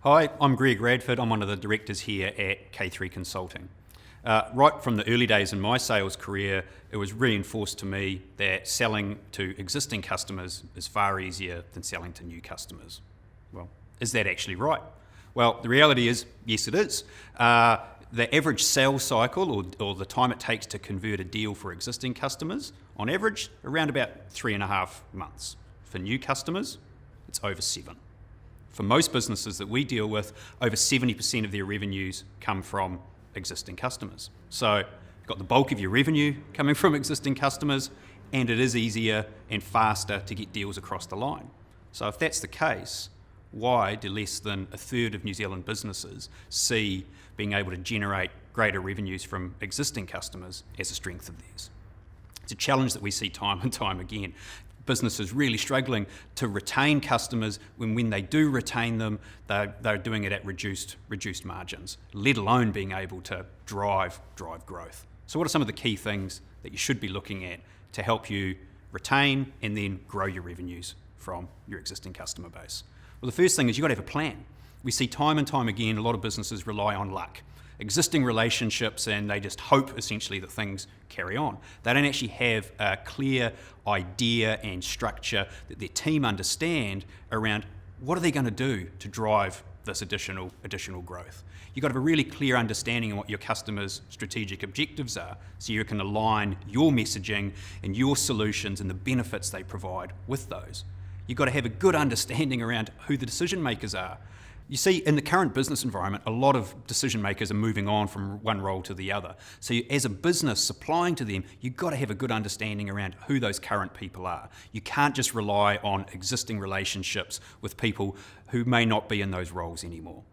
Hi, I'm Greg Radford. I'm one of the directors here at K3 Consulting. Right from the early days in my sales career, it was reinforced to me that selling to existing customers is far easier than selling to new customers. Well, is that actually right? Well, the reality is, yes, it is. The average sales cycle, or the time it takes to convert a deal for existing customers, on average, around about 3.5 months. For new customers, it's over 7. For most businesses that we deal with, over 70% of their revenues come from existing customers. So you've got the bulk of your revenue coming from existing customers, and it is easier and faster to get deals across the line. So if that's the case, why do less than a third of New Zealand businesses see being able to generate greater revenues from existing customers as a strength of theirs? It's a challenge that we see time and time again. Businesses really struggling to retain customers when they do retain them, they're doing it at reduced margins, let alone being able to drive growth. So what are some of the key things that you should be looking at to help you retain and then grow your revenues from your existing customer base? Well, the first thing is you've got to have a plan. We see time and time again, a lot of businesses rely on luck. Existing relationships, and they just hope essentially that things carry on. They don't actually have a clear idea and structure that their team understand around what are they going to do to drive this additional growth. You've got to have a really clear understanding of what your customers' strategic objectives are, so you can align your messaging and your solutions and the benefits they provide with those. You've got to have a good understanding around who the decision makers are. You see, in the current business environment, a lot of decision makers are moving on from one role to the other. So as a business supplying to them, you've got to have a good understanding around who those current people are. You can't just rely on existing relationships with people who may not be in those roles anymore.